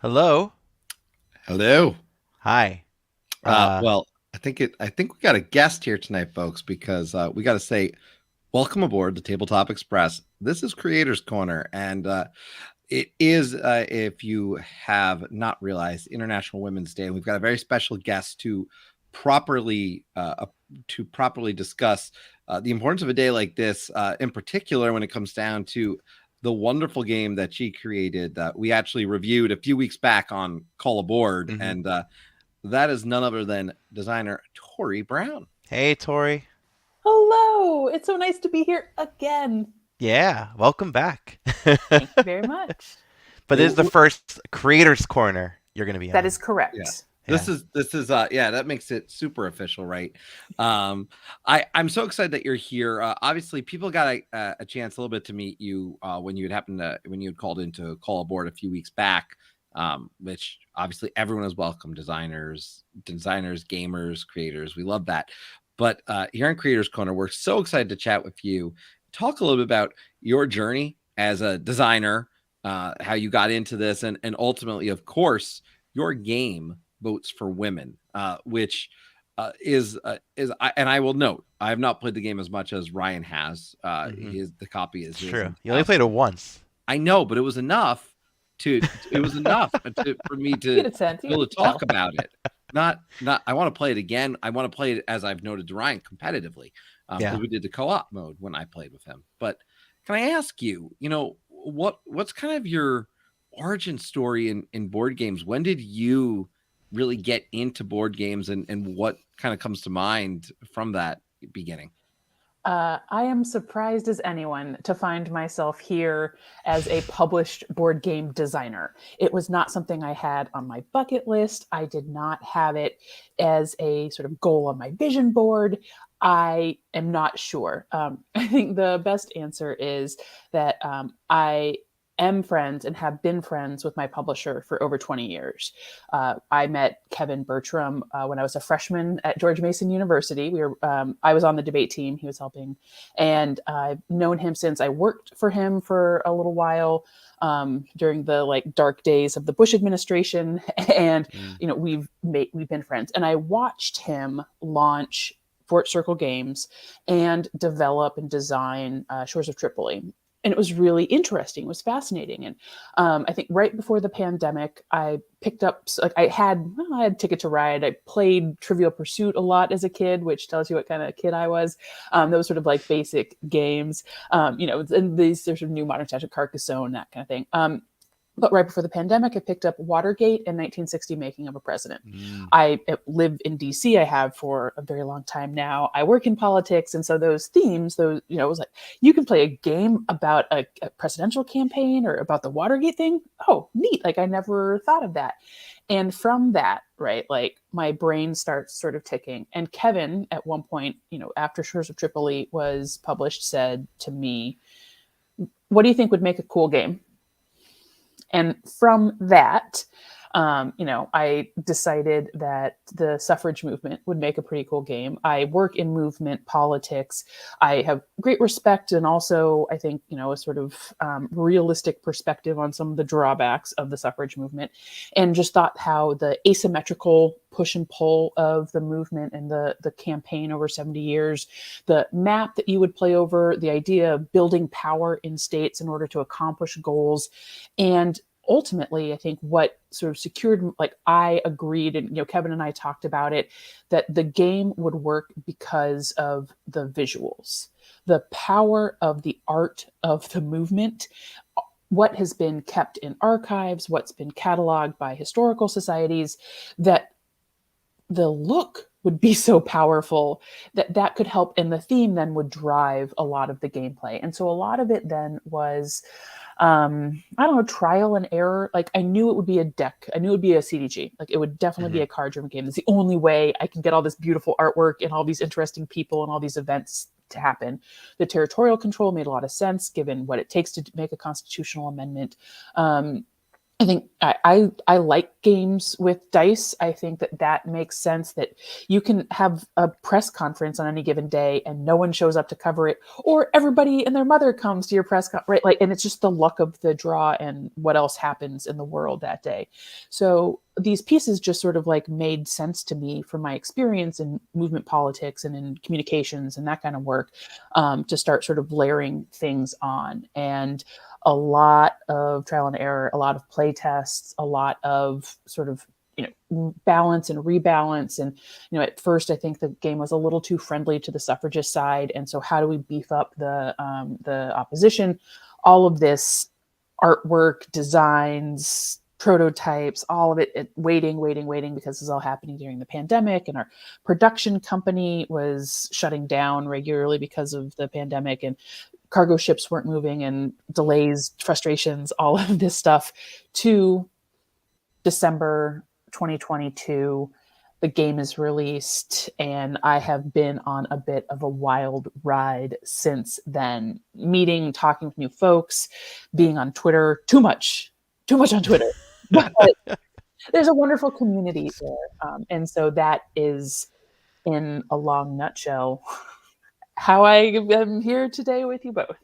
Hello. Hello. Hi. Uh, Uh, well, I think we got a guest here tonight, folks, because we got to say welcome aboard the Tabletop Express. This is Creators Corner, and it is, if you have not realized, International Women's Day. And we've got a very special guest properly uh, to properly discuss the importance of a day like this, in particular when it comes down to the wonderful game that she created that we actually reviewed a few weeks back on Call Aboard, mhm. and that is none other than designer Tory Brown. Hey, Tori. Hello, it's so nice to be here again. Yeah, welcome back. Thank you very much. But Yeah, this is the first Creators Corner you're going to be That on. is yeah. correct. Yeah. This is yeah, that makes it super official, right? um I'm so excited that you're here. Obviously people got a chance a little bit to meet you when you had called into Call Aboard a few weeks back, which obviously everyone is welcome. Designers, gamers, creators, we love that. But here in Creators Corner, we're so excited to chat with you, talk a little bit about your journey as a designer, how you got into this, and ultimately, of course, your game Votes for Women, which and I will note I have not played the game as much as Ryan has. Hmm. The copy is It's his true. and You only played it once. I know, but it was enough for me You to get a sense. be You able can to talk tell. about it. Not I want to play it again. I want to play it as I've noted to Ryan competitively, because Yeah. we did the co-op mode when I played with him. But can I ask you, what's kind of your origin story in board games? When did you really get into board games, and what kind of comes to mind from that beginning? I am surprised as anyone to find myself here as a published board game designer. It was not something I had on my bucket list. I did not have it as a sort of goal on my vision board. I am not sure. I think the best answer is that I am friends and have been friends with my publisher for over 20 years. I met Kevin Bertram when I was a freshman at George Mason University. I was on the debate team; he was helping, and I've known him since I worked for him for a little while during the dark days of the Bush administration, and Mm. we've been friends. And I watched him launch Fort Circle Games and develop and design Shores of Tripoli, and it was really interesting. It was fascinating. And I think right before the pandemic, I picked up like I had Ticket to Ride. I played Trivial Pursuit a lot as a kid, which tells you what kind of kid I was. Those sort of like basic games, and these sort of new modern touch of Carcassonne, that kind of thing. But right before the pandemic, I picked up Watergate and 1960 Making of a President. Mm. I live in DC. I have for a very long time now. I work in politics. And so those themes, it was like, you can play a game about a presidential campaign or about the Watergate thing. Oh, neat. Like I never thought of that. And from that, right, like my brain starts sort of ticking. And Kevin, at one point, after Shores of Tripoli was published, said to me, what do you think would make a cool game? And from that, I decided that the suffrage movement would make a pretty cool game. I work in movement politics. I have great respect and also, I think, a sort of realistic perspective on some of the drawbacks of the suffrage movement, and just thought how the asymmetrical push and pull of the movement and the campaign over 70 years, the map that you would play over, the idea of building power in states in order to accomplish goals, and ultimately, I think what sort of secured, like I agreed, and Kevin and I talked about it, that the game would work because of the visuals, the power of the art of the movement, what has been kept in archives, what's been cataloged by historical societies, that the look would be so powerful that that could help, and the theme then would drive a lot of the gameplay. And so a lot of it then was I don't know, trial and error. Like I knew it would be a deck. I knew it would be a CDG. Like it would definitely be Hmm. a card driven game. It's the only way I can get all this beautiful artwork and all these interesting people and all these events to happen. The territorial control made a lot of sense given what it takes to make a constitutional amendment. Um, I think I like games with dice. I think that makes sense, that you can have a press conference on any given day and no one shows up to cover it, or everybody and their mother comes to your right? Like, and it's just the luck of the draw and what else happens in the world that day. So these pieces just sort of like made sense to me from my experience in movement politics and in communications and that kind of work, to start sort of layering things on. And a lot of trial and error, a lot of play tests, a lot of sort of, balance and rebalance. And, at first I think the game was a little too friendly to the suffragist side. And so how do we beef up the opposition? All of this artwork, designs, prototypes, all of it, waiting, because this is all happening during the pandemic. And our production company was shutting down regularly because of the pandemic, and cargo ships weren't moving, and delays, frustrations, all of this stuff, to December 2022. The game is released, and I have been on a bit of a wild ride since then. Talking with new folks, being on Twitter, too much on Twitter. But there's a wonderful community there. And so that is, in a long nutshell, how I am here today with you both.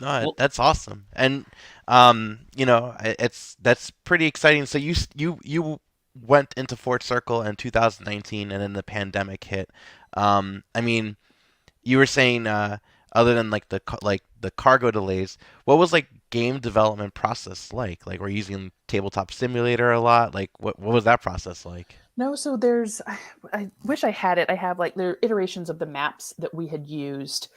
No, that's awesome, and that's pretty exciting. So you went into Fort Circle in 2019, and then the pandemic hit. I mean, you were saying, other than like the cargo delays, what was like game development process like? Like, we're using Tabletop Simulator a lot. Like, what was that process like? No, so I wish I had it. I have like, there are iterations of the maps that we had used.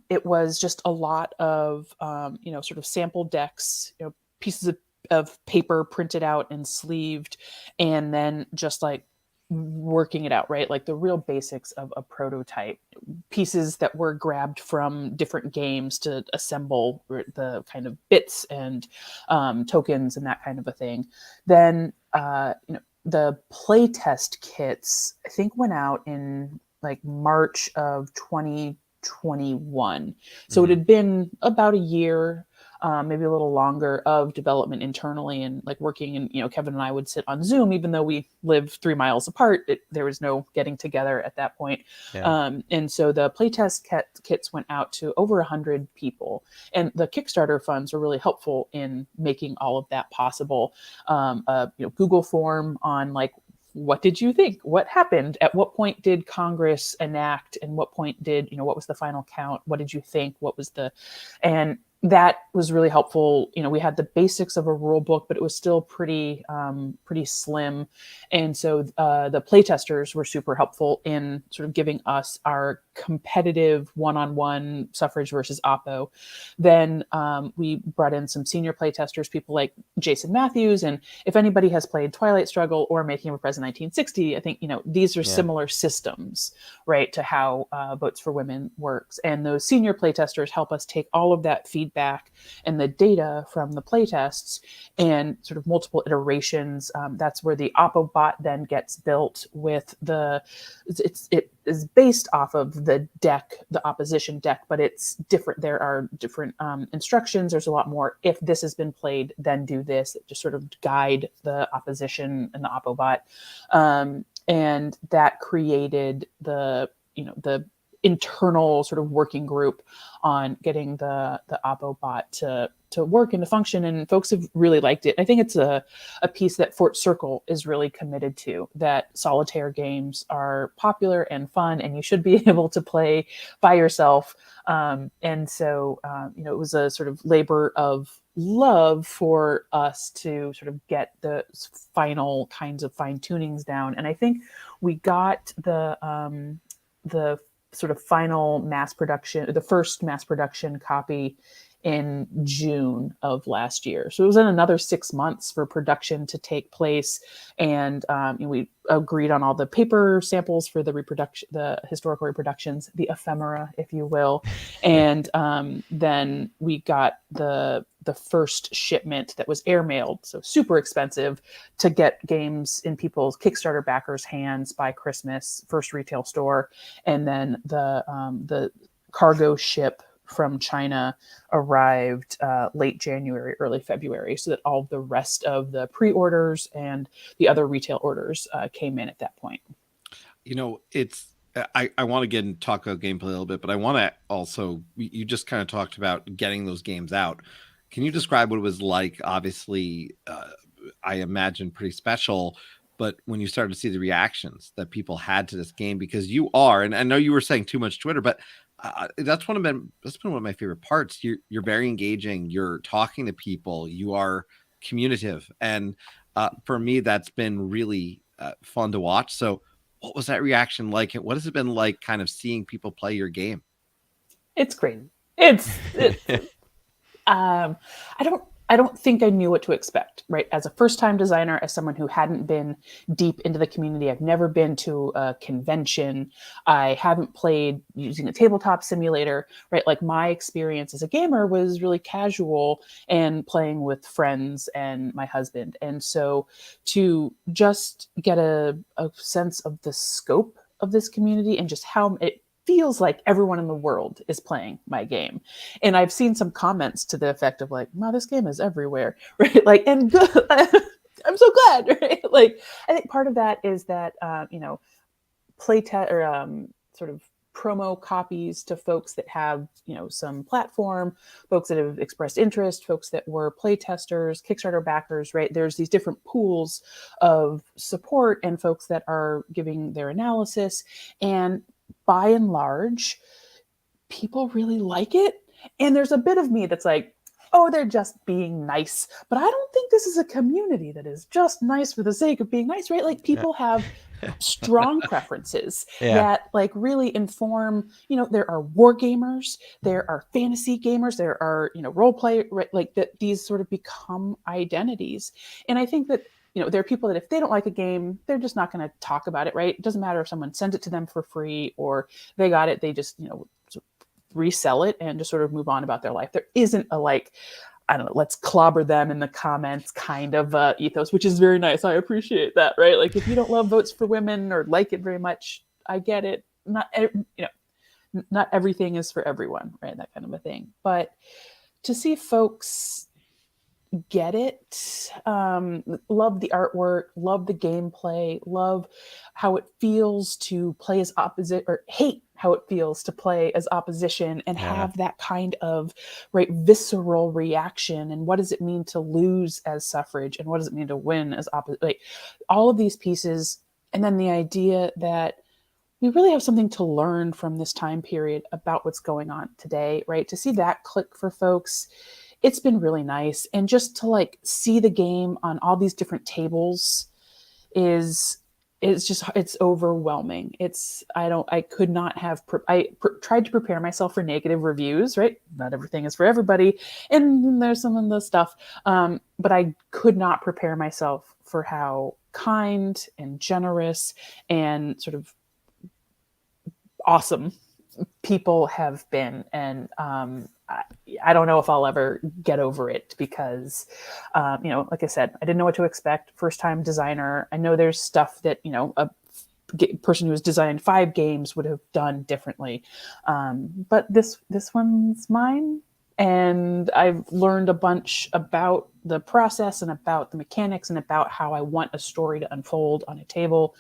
It was just a lot of, sort of sample decks, pieces of paper printed out and sleeved, and then just like working it out, right? Like the real basics of a prototype, pieces that were grabbed from different games to assemble the kind of bits and tokens and that kind of a thing. Then, the playtest kits, I think, went out in like March of 2021. So it Hmm. had been about a year, maybe a little longer, of development internally and like working. And, Kevin and I would sit on Zoom, even though we live 3 miles apart. There was no getting together at that point. Yeah. And so the playtest kits went out to over 100 people. And the Kickstarter funds were really helpful in making all of that possible. Google form on like, what did you think? What happened? At what point did Congress enact? And what point did, what was the final count? What did you think? And that was really helpful. We had the basics of a rule book, but it was still pretty slim. And so the playtesters were super helpful in sort of giving us our competitive one-on-one suffrage versus Oppo. Then we brought in some senior playtesters, people like Jason Matthews. And if anybody has played Twilight Struggle or Making of a President 1960, I think, these are similar systems, right, to how Votes for Women works. And those senior playtesters help us take all of that feedback and the data from the playtests and sort of multiple iterations. That's where the Oppobot then gets built with it is based off of the deck, the opposition deck, but it's different. There are different instructions. There's a lot more. If this has been played, then do this. Just sort of guide the opposition and the Oppobot. And that created the internal sort of working group on getting the Oppobot to work and to function, and folks have really liked it. I think it's a piece that Fort Circle is really committed to, that solitaire games are popular and fun, and you should be able to play by yourself. And so, it was a sort of labor of love for us to sort of get the final kinds of fine tunings down. And I think we got the sort of final mass production, the first mass production copy, in June of last year. So it was in another 6 months for production to take place. And we agreed on all the paper samples for the historical reproductions, the ephemera, if you will. And then we got the first shipment that was airmailed, so super expensive, to get games in people's Kickstarter backers' hands by Christmas, first retail store. And then the cargo ship from China arrived late January, early February, so that all the rest of the pre-orders and the other retail orders came in at that point. It's I want to get and talk about gameplay a little bit, but I want to also, you just kind of talked about getting those games out. Can you describe what it was like? Obviously, I imagine pretty special, but when you started to see the reactions that people had to this game, because you are, and I know you were saying too much Twitter, but that's been one of my favorite parts. You're very engaging. You're talking to people. You are communicative, and for me, that's been really fun to watch. So, what was that reaction like? What has it been like, kind of seeing people play your game? It's great. It's I don't think I knew what to expect, right? As a first-time designer, as someone who hadn't been deep into the community, I've never been to a convention. I haven't played using a tabletop simulator, right? Like my experience as a gamer was really casual and playing with friends and my husband. And so to just get a sense of the scope of this community and just how it feels like everyone in the world is playing my game. And I've seen some comments to the effect of like, wow, this game is everywhere, right? Like, and good. I'm so glad, right? Like, I think part of that is that, play test or sort of promo copies to folks that have, some platform, folks that have expressed interest, folks that were play testers, Kickstarter backers, right? There's these different pools of support and folks that are giving their analysis. And by and large, people really like it. And there's a bit of me that's like, oh, they're just being nice. But I don't think this is a community that is just nice for the sake of being nice, right? Like people have strong preferences that like really inform, there are war gamers, there are fantasy gamers, there are, role play, right? Like that these sort of become identities. And I think that there are people that if they don't like a game, they're just not going to talk about it, right? It doesn't matter if someone sends it to them for free or they got it, they just, resell it and just sort of move on about their life. There isn't a like, I don't know, let's clobber them in the comments kind of ethos, which is very nice. I appreciate that, right? Like if you don't love Votes for Women or like it very much, I get it. Not everything is for everyone, right? That kind of a thing. But to see folks get it, love the artwork, love the gameplay, love how it feels to play as opposite, or hate how it feels to play as opposition, and have that kind of visceral reaction. And what does it mean to lose as suffrage, and what does it mean to win as opposite? Like all of these pieces, and then the idea that we really have something to learn from this time period about what's going on today, right? To see that click for folks, it's been really nice. And just to like see the game on all these different tables it's overwhelming. I could not have, tried to prepare myself for negative reviews, right? Not everything is for everybody. And there's some of the stuff, but I could not prepare myself for how kind and generous and sort of awesome people have been. And I don't know if I'll ever get over it because, like I said, I didn't know what to expect. First time designer. I know there's stuff that, a person who has designed 5 games would have done differently. But this one's mine. And I've learned a bunch about the process and about the mechanics and about how I want a story to unfold on a table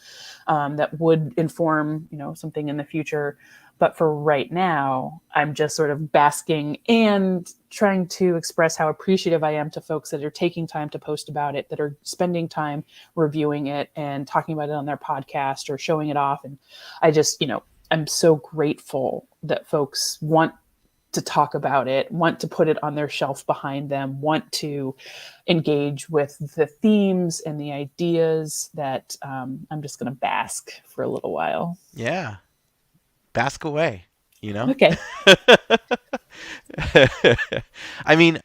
that would inform, something in the future. But for right now, I'm just sort of basking and trying to express how appreciative I am to folks that are taking time to post about it, that are spending time reviewing it and talking about it on their podcast or showing it off. And I just, I'm so grateful that folks want to talk about it, want to put it on their shelf behind them, want to engage with the themes and the ideas that I'm just going to bask for a little while. Yeah. Bask away, Okay. I mean,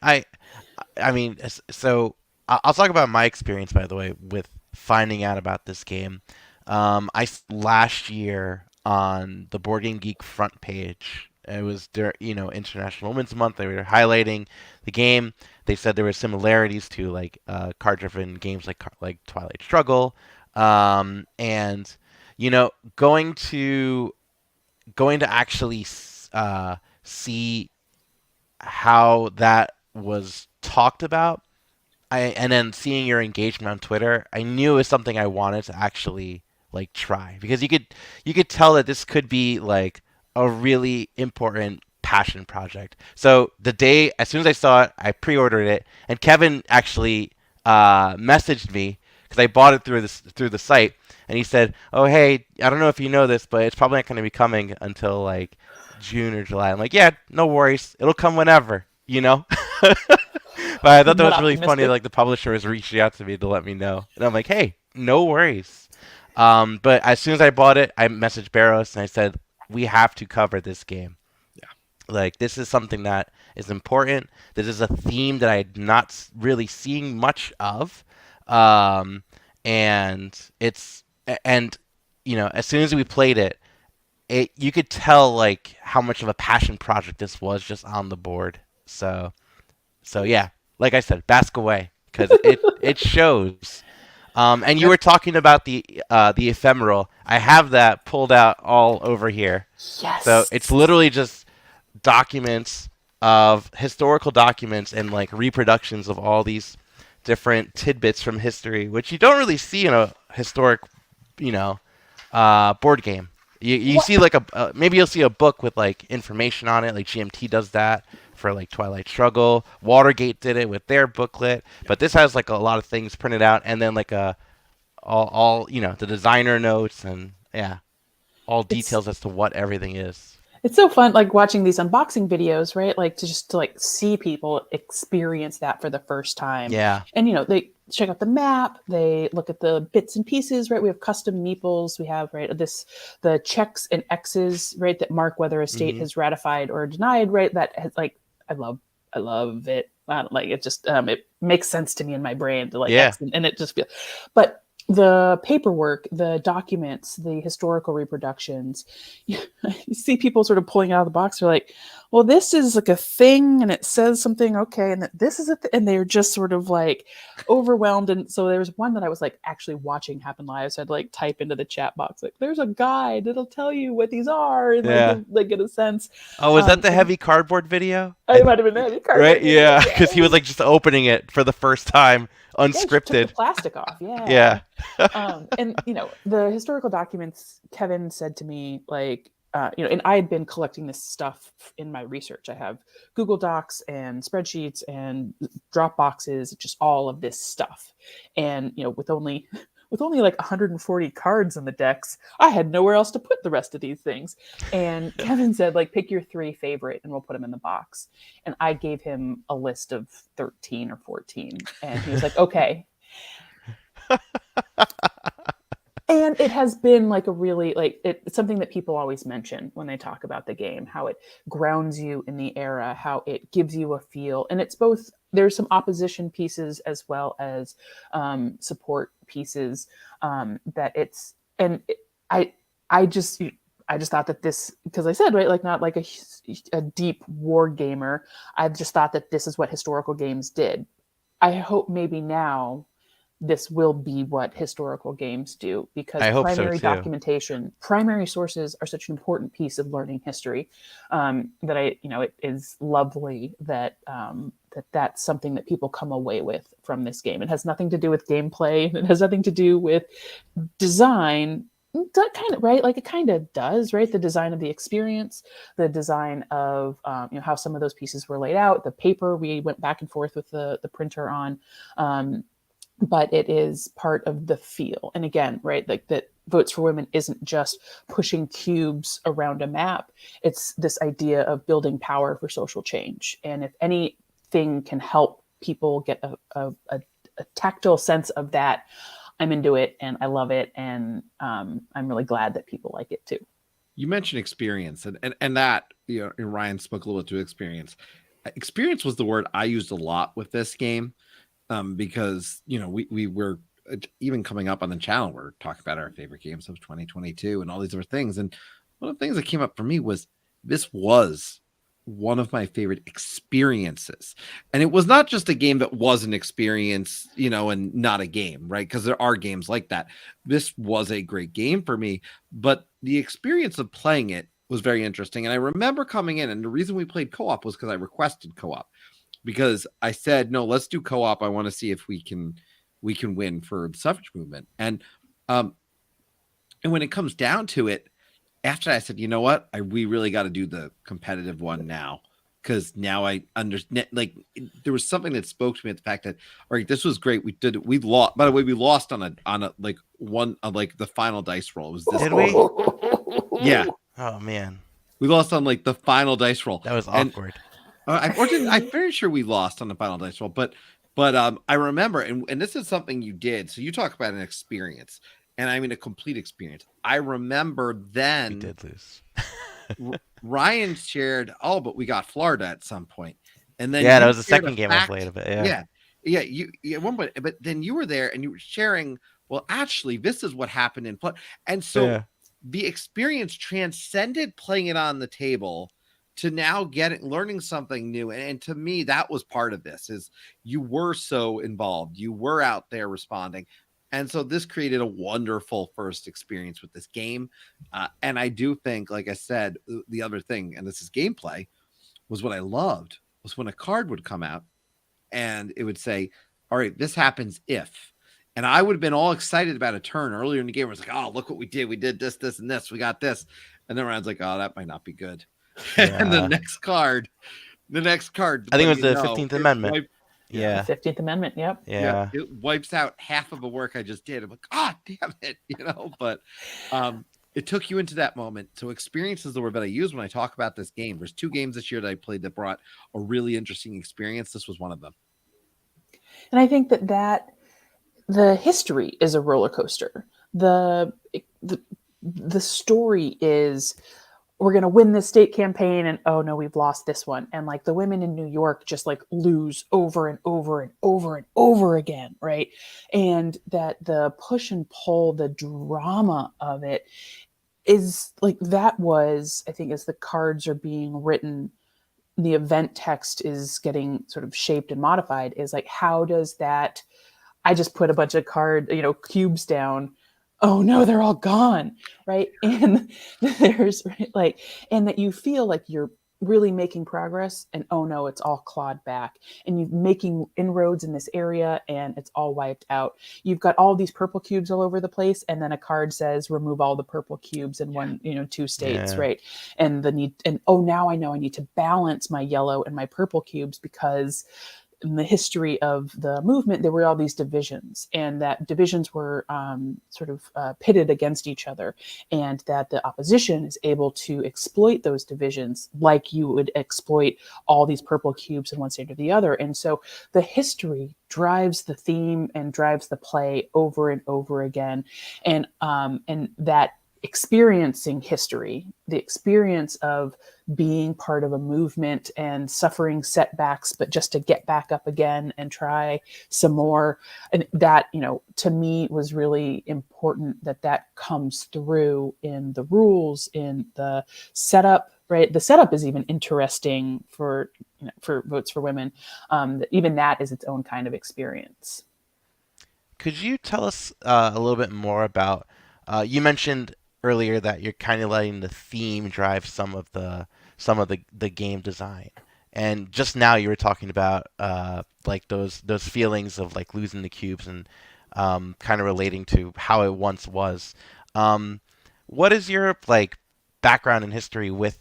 so I'll talk about my experience, by the way, with finding out about this game. Last year on the Board Game Geek front page, it was International Women's Month. They were highlighting the game. They said there were similarities to like card-driven games like Twilight Struggle, and going to actually see how that was talked about, and then seeing your engagement on Twitter, I knew it was something I wanted to actually like try, because you could tell that this could be like a really important passion project. So the day as soon as I saw it, I pre-ordered it, and Kevin actually messaged me because I bought it through the site, and he said, "Oh hey, I don't know if you know this, but it's probably not going to be coming until like June or July." I'm like, "Yeah, no worries, it'll come whenever, you know." But I thought that Not was really funny. optimistic. Like the publisher was reaching out to me to let me know, and I'm like, "Hey, no worries." But as soon as I bought it, I messaged Barros and I said, "We have to cover this game. Yeah. Like this is something that is important. This is a theme that I'm not really seeing much of, um, and and as soon as we played it, you could tell like how much of a passion project this was just on the board. So yeah, like I said, bask away because it shows. And you Yep. were talking about the ephemeral. I have that pulled out all over here. So Yes. it's literally just documents of historical documents and like reproductions of all these different tidbits from history, which you don't really see in a historic, you know, board game. You What? see like maybe you'll see a book with like information on it, like GMT does that for like Twilight Struggle. Watergate did it with their booklet, but this has like a lot of things printed out, and then like all the designer notes, and yeah, all It's details as to what everything is. it's so fun, like watching these unboxing videos, right? Like to like see people experience that for the first time, Yeah. and they check out the map, they look at the bits and pieces, right? We have custom meeples, we have the checks and X's, right, that mark whether a state Hmm. has ratified or denied, right? That has, like, I love it. Like it just it makes sense to me in my brain to like Yeah. X, and it just feels, but the paperwork, the documents, the historical reproductions, you, you see people sort of pulling out of the box. They're like, well, this is like a thing and it says something, okay, and that this is and they're just sort of like overwhelmed. And so there's one that I was like actually watching happen live, so I'd like type into the chat box like, there's a guide that'll tell you what these are, and like Yeah. get a sense. Oh, was that the And heavy cardboard video? it might have been that Right? cardboard video. Yeah, because he was Yeah, like just opening it for the first time, yeah, she took the unscripted. plastic off. Yeah. Yeah. And the historical documents, Kevin said to me, like, and I had been collecting this stuff in my research. I have Google Docs and spreadsheets and Dropboxes, just all of this stuff. And with only like 140 cards in the decks, I had nowhere else to put the rest of these things. And Kevin said, like, pick your 3 favorite and we'll put them in the box. And I gave him a list of 13 or 14. And he was like, okay. And it has been like a really it's something that people always mention when they talk about the game, how it grounds you in the era, how it gives you a feel. And it's both, there's some opposition pieces as well as support pieces, that it's and it, I just thought that this, because I said, right, like, not like a deep war gamer, I just thought that this is what historical games did. I hope maybe now this will be what historical games do, because I hope so primary too. documentation, primary sources are such an important piece of learning history, that it is lovely that that's something that people come away with from this game. It has nothing to do with gameplay. It has nothing to do with design. That kind of, right, like it kind of does, right? The design of the experience, the design of how some of those pieces were laid out, the paper we went back and forth with the printer on. But it is part of the feel. And again, right, like that Votes for Women isn't just pushing cubes around a map. It's this idea of building power for social change. And if anything can help people get a tactile sense of that, I'm into it and I love it. And I'm really glad that people like it too. You mentioned experience, and that, and Ryan spoke a little bit to experience. Experience was the word I used a lot with this game. Because we were even coming up on the channel, we're talking about our favorite games of 2022 and all these other things. And one of the things that came up for me was this was one of my favorite experiences. And it was not just a game that was an experience, and not a game, right? Because there are games like that. This was a great game for me, but the experience of playing it was very interesting. And I remember coming in, and the reason we played co-op was because I requested co-op, because I said, no, let's do co-op. I want to see if we can win for the suffrage movement. And when it comes down to it, after that, I said, you know what? We really got to do the competitive one now, because now I understand. Like, there was something that spoke to me at the fact that, all right, this was great. We did it. We lost. By the way, we lost on a like one like the final dice roll. It was this. Did we? Yeah. Oh man, We lost on like the final dice roll. that was And awkward. I'm very sure we lost on the final dice roll, but I remember, and this is something you did. So you talk about an experience, and I mean a complete experience. I remember We then did lose. Ryan shared, oh, but we got Florida at some point, and then Yeah, that you was the shared a second game I fact- played of it. Yeah. yeah. At one point, but then you were there and you were sharing. Well, actually, this is what happened in Florida, and so Yeah. the experience transcended playing it on the table to now learning something new. And to me, that was part of this, is you were so involved, you were out there responding. And so this created a wonderful first experience with this game. And I do think, like I said, the other thing, and this is gameplay, was what I loved was when a card would come out and it would say, all right, this happens if. And I would have been all excited about a turn earlier in the game. I was like, oh, look what we did. We did this, this, and this. We got this. And then Ryan's like, oh, that might not be good. And the Yeah. next card, I think it was the 15th Amendment. The Yeah. 15th Amendment. Yep. Yeah. it wipes out half of the work I just did. I'm like, God damn it, But it took you into that moment. So experience is the word that I use when I talk about this game. There's 2 games this year that I played that brought a really interesting experience. This was one of them. And I think that the history is a roller coaster. The story is, we're going to win this state campaign, and oh no, we've lost this one. And like the women in New York just like lose over and over and over and over again, right? And that the push and pull, the drama of it is like, that was, I think, as the cards are being written, the event text is getting sort of shaped and modified, is like, how does that, I just put a bunch of cubes down. Oh no, they're all gone, right? And there's like, and that you feel like you're really making progress, and oh no, it's all clawed back, and you're making inroads in this area, and it's all wiped out. You've got all these purple cubes all over the place, and then a card says remove all the purple cubes in 2 states, Yeah. right? And the need, and oh, now I know I need to balance my yellow and my purple cubes, because in the history of the movement, there were all these divisions, and that divisions were pitted against each other, and that the opposition is able to exploit those divisions like you would exploit all these purple cubes in one state or the other. And so the history drives the theme and drives the play over and over again. And that experiencing history, the experience of being part of a movement and suffering setbacks, but just to get back up again and try some more. And that, to me was really important, that comes through in the rules, in the setup, right? The setup is even interesting for Votes for Women. Even that is its own kind of experience. Could you tell us a little bit more about? You mentioned earlier that you're kind of letting the theme drive some of the game design, and just now you were talking about like those feelings of like losing the cubes and kind of relating to how it once was. What is your like background in history with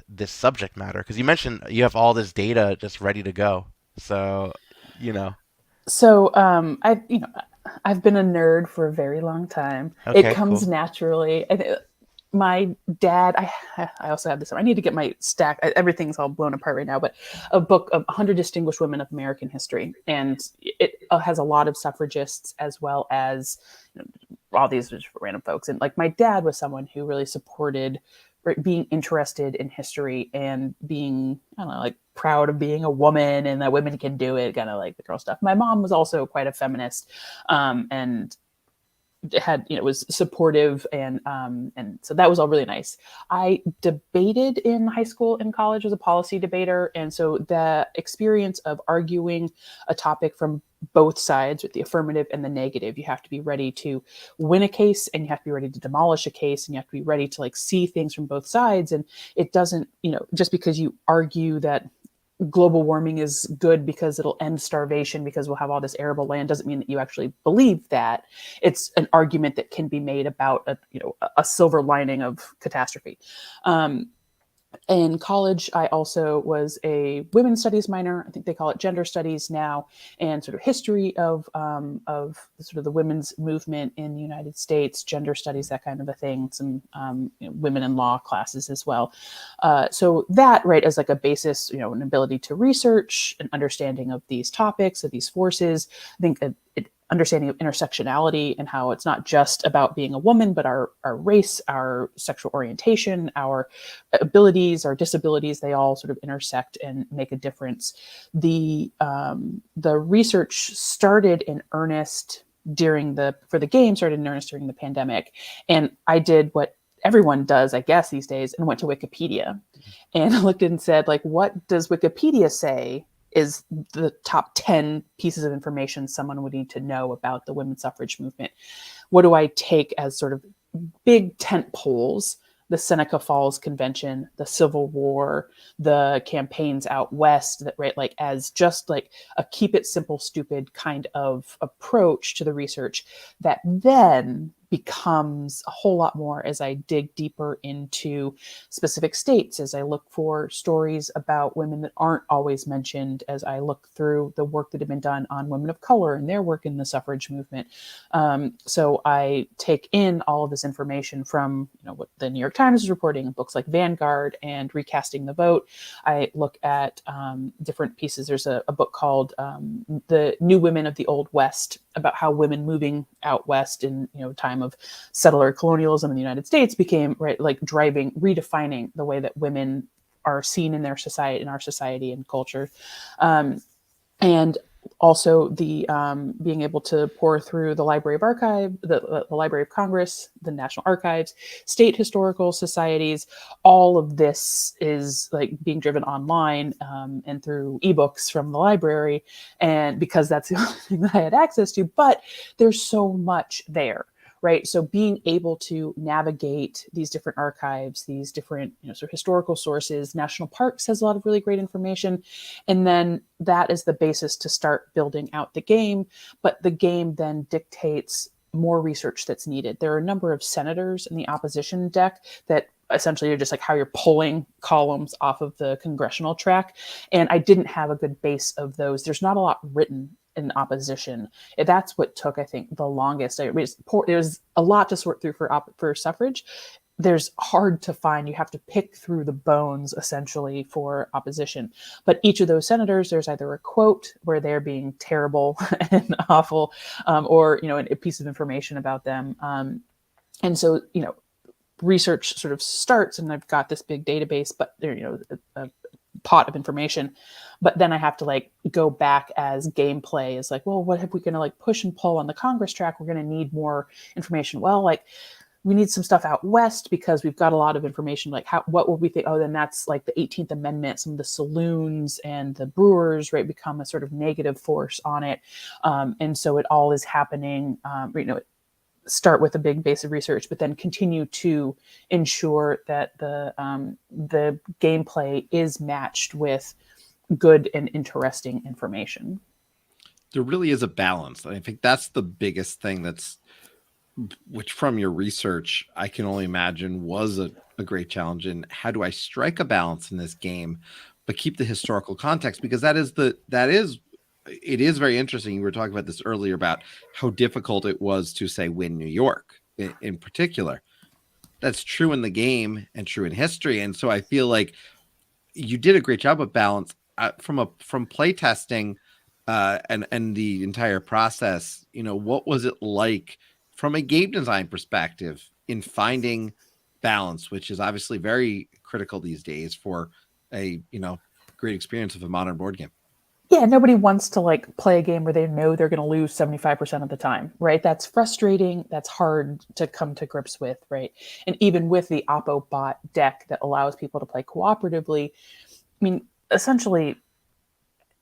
this subject matter? Because you mentioned you have all this data just ready to go. So, So I've been a nerd for a very long time. Okay, It comes cool. naturally. My dad, I also have this. I need to get my stack. Everything's all blown apart right now, but a book of 100 Distinguished Women of American History. And it has a lot of suffragists as well as all these random folks. And like my dad was someone who really supported being interested in history and being, I don't know, like proud of being a woman and that women can do it, kind of like the girl stuff. My mom was also quite a feminist, and had, you know, was supportive, and so that was all really nice. I debated in high school and college as a policy debater, and so the experience of arguing a topic from both sides with the affirmative and the negative, you have to be ready to win a case, and you have to be ready to demolish a case, and you have to be ready to like see things from both sides. And it doesn't, you know, just because you argue that global warming is good because it'll end starvation because we'll have all this arable land doesn't mean that you actually believe that. It's an argument that can be made about a, you know, a silver lining of catastrophe. In college, I also was a women's studies minor. I think they call it gender studies now, and sort of history of sort of the women's movement in the United States, gender studies, that kind of a thing. Some you know, women in law classes as well. So that, right, as like a basis, you know, an ability to research, an understanding of these topics, of these forces. I think understanding of intersectionality and how it's not just about being a woman, but our race, our sexual orientation, our abilities, our disabilities, they all sort of intersect and make a difference. The research started in earnest during the pandemic. And I did what everyone does, I guess, these days, and went to Wikipedia and looked and said, like, what does Wikipedia say is the top 10 pieces of information someone would need to know about the women's suffrage movement? What do I take as sort of big tent poles? The Seneca Falls Convention, the Civil War, the campaigns out west, that, right, like as just like a keep it simple, stupid kind of approach to the research that then becomes a whole lot more as I dig deeper into specific states, as I look for stories about women that aren't always mentioned, as I look through the work that had been done on women of color and their work in the suffrage movement. So I take in all of this information from, you know, what the New York Times is reporting, books like Vanguard and Recasting the Vote. I look at different pieces. There's a book called The New Women of the Old West, about how women moving out west in, you know, time of settler colonialism in the United States became, right, like redefining the way that women are seen in their society, in our society and culture. And also the being able to pour through the Library of Archive, the Library of Congress, the National Archives, state historical societies. All of this is like being driven online and through ebooks from the library, and because that's the only thing that I had access to. But there's so much there. Right. So being able to navigate these different archives, these different, you know, sort of historical sources. National Parks has a lot of really great information. And then that is the basis to start building out the game. But the game then dictates more research that's needed. There are a number of senators in the opposition deck that essentially are just like how you're pulling columns off of the congressional track. And I didn't have a good base of those. There's not a lot written in opposition. That's what took, I think, the longest. There's a lot to sort through for suffrage. There's hard to find. You have to pick through the bones, essentially, for opposition. But each of those senators, there's either a quote where they're being terrible and awful, or, you know, a piece of information about them. And so, you know, research sort of starts, and I've got this big database, but there, you know, a pot of information. But then I have to like go back as gameplay, is like, well, what if we going to like push and pull on the Congress track? We're going to need more information. Well, like we need some stuff out west because we've got a lot of information. Like what will we think? Oh, then that's like the 18th Amendment, some of the saloons and the brewers, right, become a sort of negative force on it. And so it all is happening, you know, start with a big base of research, but then continue to ensure that the gameplay is matched with good and interesting information. There really is a balance. I think that's the biggest thing which from your research, I can only imagine was a great challenge. And how do I strike a balance in this game, but keep the historical context? Because it is very interesting. You were talking about this earlier about how difficult it was to say win New York in particular. That's true in the game and true in history. And so I feel like you did a great job of balance from play testing and the entire process. You know, what was it like from a game design perspective in finding balance, which is obviously very critical these days for a, you know, great experience of a modern board game? Yeah, nobody wants to like play a game where they know they're going to lose 75% of the time, right? That's frustrating. That's hard to come to grips with, right? And even with the Oppobot deck that allows people to play cooperatively, I mean, essentially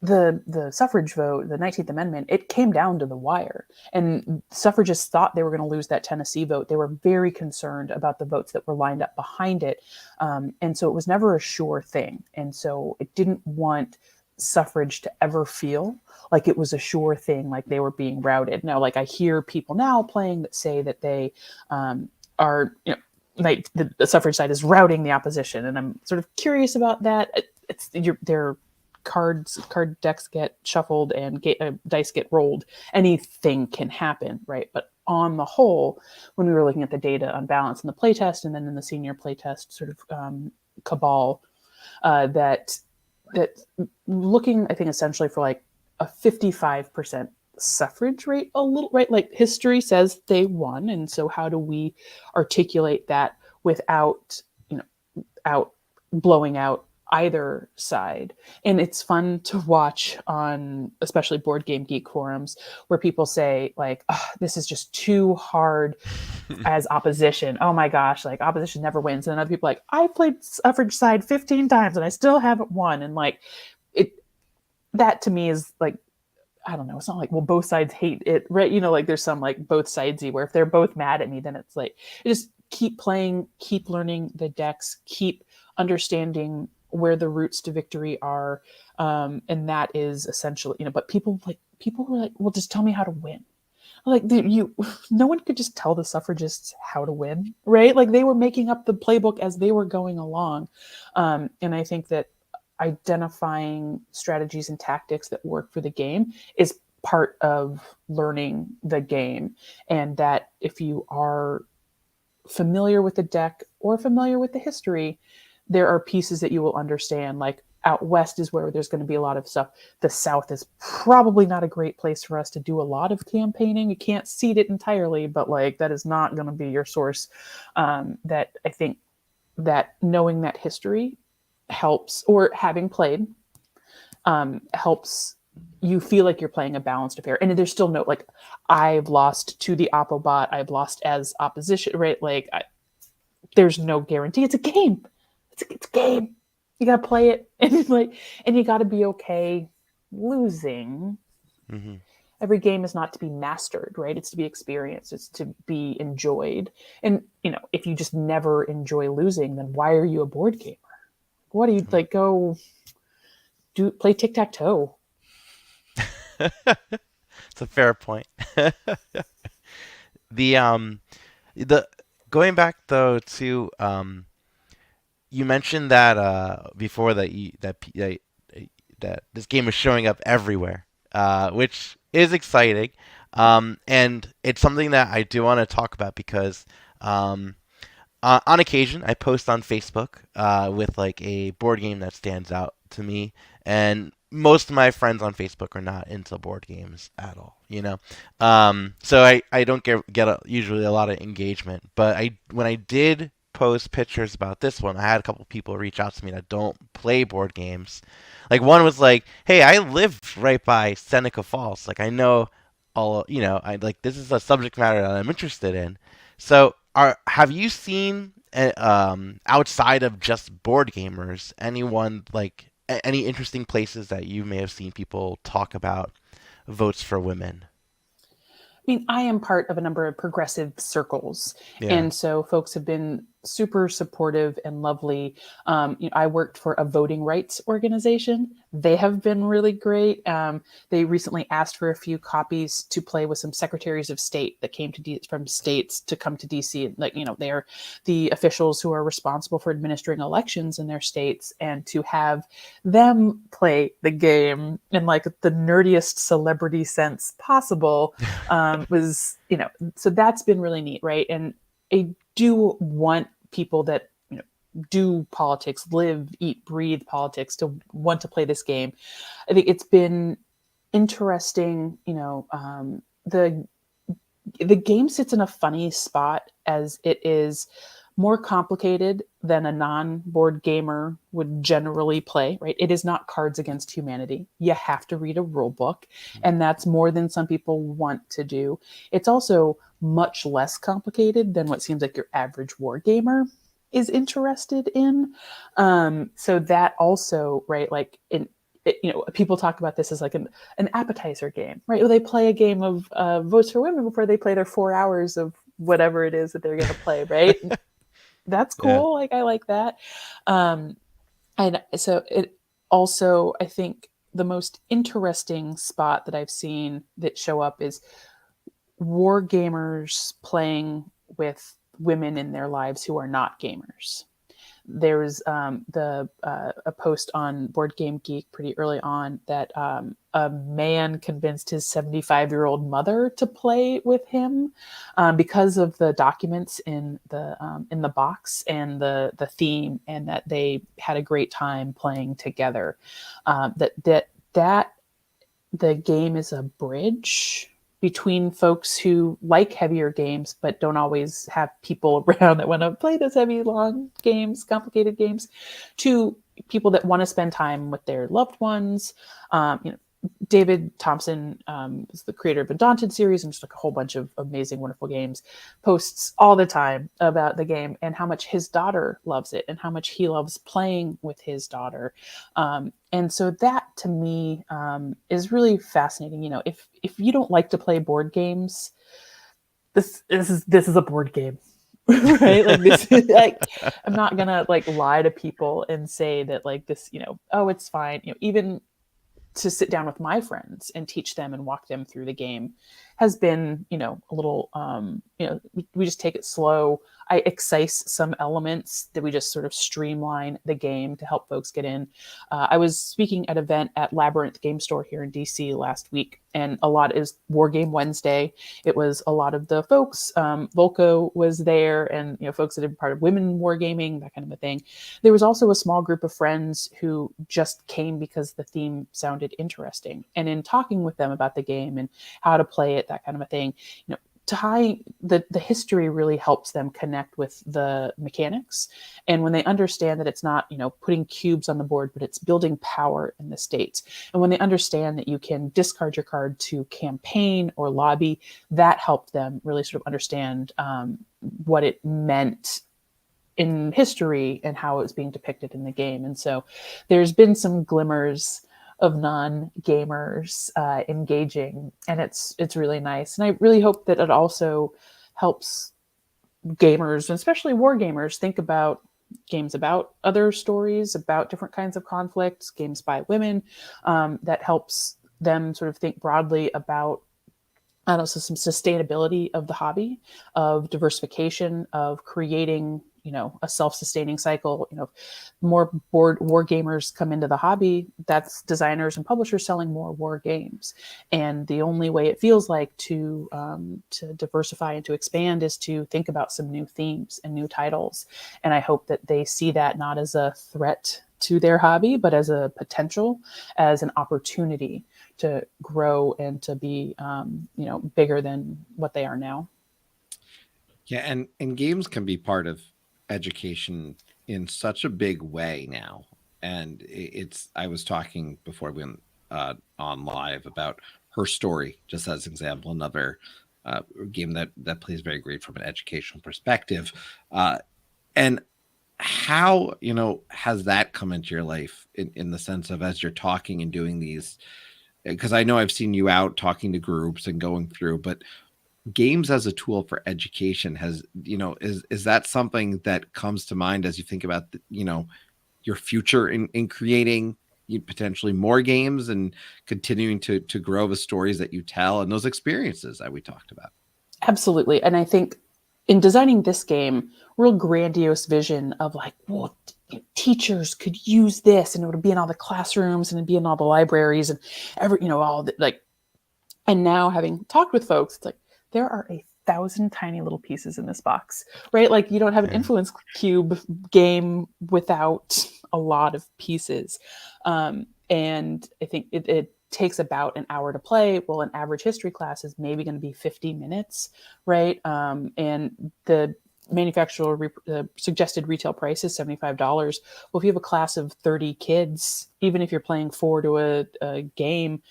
the suffrage vote, the 19th Amendment, it came down to the wire. And suffragists thought they were going to lose that Tennessee vote. They were very concerned about the votes that were lined up behind it. And so it was never a sure thing. And so it didn't want suffrage to ever feel like it was a sure thing, like they were being routed. Now, like I hear people now playing that say that they are, like the suffrage side is routing the opposition. And I'm sort of curious about that. They're card decks get shuffled and dice get rolled. Anything can happen, right? But on the whole, when we were looking at the data on balance in the playtest and then in the senior playtest sort of cabal, that looking, I think, essentially for like a 55% suffrage rate, a little, right? Like history says they won, and so how do we articulate that without, out blowing out either side? And it's fun to watch on especially Board Game Geek forums where people say like, oh, this is just too hard as opposition. Oh my gosh, like opposition never wins. And other people like, I played suffrage side 15 times and I still haven't won. And like that to me is like, I don't know. It's not like, well, both sides hate it, right? Like there's some like both sidesy where if they're both mad at me, then it's like, just keep playing, keep learning the decks, keep understanding where the routes to victory are. And that is essentially, but people were like, well, just tell me how to win. Like no one could just tell the suffragists how to win, right? Like they were making up the playbook as they were going along. And I think that identifying strategies and tactics that work for the game is part of learning the game. And that if you are familiar with the deck or familiar with the history, there are pieces that you will understand. Like out west is where there's going to be a lot of stuff. The South is probably not a great place for us to do a lot of campaigning. You can't seed it entirely, but like that is not going to be your source. That I think that knowing that history helps, or having played, helps you feel like you're playing a balanced affair. And there's still no, like, I've lost to the Oppobot, I've lost as opposition, right? Like, there's no guarantee. It's a game. It's a game. You gotta play it, and and you gotta be okay losing. Mm-hmm. Every game is not to be mastered, right? It's to be experienced. It's to be enjoyed. And if you just never enjoy losing, then why are you a board gamer? What do you like? Go play tic-tac-toe. It's a fair point. The going back though to you mentioned that before that this game is showing up everywhere, which is exciting, and it's something that I do want to talk about because on occasion I post on Facebook with like a board game that stands out to me, and most of my friends on Facebook are not into board games at all, so I don't get usually a lot of engagement. But when I did post pictures about this one, I had a couple people reach out to me that don't play board games. Like one was like, "Hey, I live right by Seneca Falls. Like I know I like this is a subject matter that I'm interested in." So, have you seen outside of just board gamers anyone like any interesting places that you may have seen people talk about votes for women? I mean, I am part of a number of progressive circles. Yeah. And so folks have been super supportive and lovely. I worked for a voting rights organization. They have been really great. They recently asked for a few copies to play with some secretaries of state that came from states to come to DC. Like, they're the officials who are responsible for administering elections in their states, and to have them play the game in like the nerdiest celebrity sense possible was, so that's been really neat, right? And I do want people that do politics, live, eat, breathe politics, to want to play this game. I think it's been interesting. The game sits in a funny spot as it is more complicated than a non-board gamer would generally play, right? It is not Cards Against Humanity. You have to read a rule book, and that's more than some people want to do. It's also much less complicated than what seems like your average war gamer is interested in. So that also, right, like people talk about this as like an appetizer game, right? Well, they play a game of Votes for Women before they play their 4 hours of whatever it is that they're going to play, right? That's Yeah. cool. Like, I like that. And so it also, I think the most interesting spot that I've seen that show up is war gamers playing with women in their lives who are not gamers. There was a post on Board Game Geek pretty early on that a man convinced his 75-year-old mother to play with him because of the documents in the box and the theme, and that they had a great time playing together. That the game is a bridge between folks who like heavier games but don't always have people around that want to play those heavy, long games, complicated games, to people that want to spend time with their loved ones. David Thompson is the creator of the Daunted series and just like a whole bunch of amazing, wonderful games, posts all the time about the game and how much his daughter loves it and how much he loves playing with his daughter. And so that to me is really fascinating. If you don't like to play board games, this is a board game. Right? Like, this is like, I'm not gonna like lie to people and say that like this, oh, it's fine. Even to sit down with my friends and teach them and walk them through the game has been, a little, we just take it slow. I excise some elements that we just sort of streamline the game to help folks get in. I was speaking at an event at Labyrinth Game Store here in DC last week, and a lot is War Game Wednesday. It was a lot of the folks. Volko was there, and folks that have been part of women wargaming, that kind of a thing. There was also a small group of friends who just came because the theme sounded interesting, and in talking with them about the game and how to play it, that kind of a thing, the history really helps them connect with the mechanics. And when they understand that it's not, putting cubes on the board, but it's building power in the states. And when they understand that you can discard your card to campaign or lobby, that helped them really sort of understand what it meant in history and how it was being depicted in the game. And so there's been some glimmers of non-gamers engaging, and it's really nice. And I really hope that it also helps gamers, and especially war gamers, think about games about other stories, about different kinds of conflicts, games by women, that helps them sort of think broadly about also some sustainability of the hobby, of diversification, of creating a self-sustaining cycle. More board war gamers come into the hobby, that's designers and publishers selling more war games. And the only way it feels like to diversify and to expand is to think about some new themes and new titles. And I hope that they see that not as a threat to their hobby, but as a potential, as an opportunity to grow and to be bigger than what they are now. Yeah, and games can be part of education in such a big way now. And I was talking before we went on live about Her Story, just as an example, another game that plays very great from an educational perspective. And how, has that come into your life in the sense of, as you're talking and doing these, because I know I've seen you out talking to groups and going through, but games as a tool for education has, is that something that comes to mind as you think about, your future in creating potentially more games and continuing to grow the stories that you tell and those experiences that we talked about? Absolutely. And I think in designing this game, real grandiose vision of like, well, teachers could use this and it would be in all the classrooms and it'd be in all the libraries and all the, like, and now having talked with folks, it's like, there are 1,000 tiny little pieces in this box, right? Like, you don't have an influence cube game without a lot of pieces. And I think it takes about an hour to play. Well, an average history class is maybe going to be 50 minutes, right? And the manufacturer suggested retail price is $75. Well, if you have a class of 30 kids, even if you're playing 4 to a game,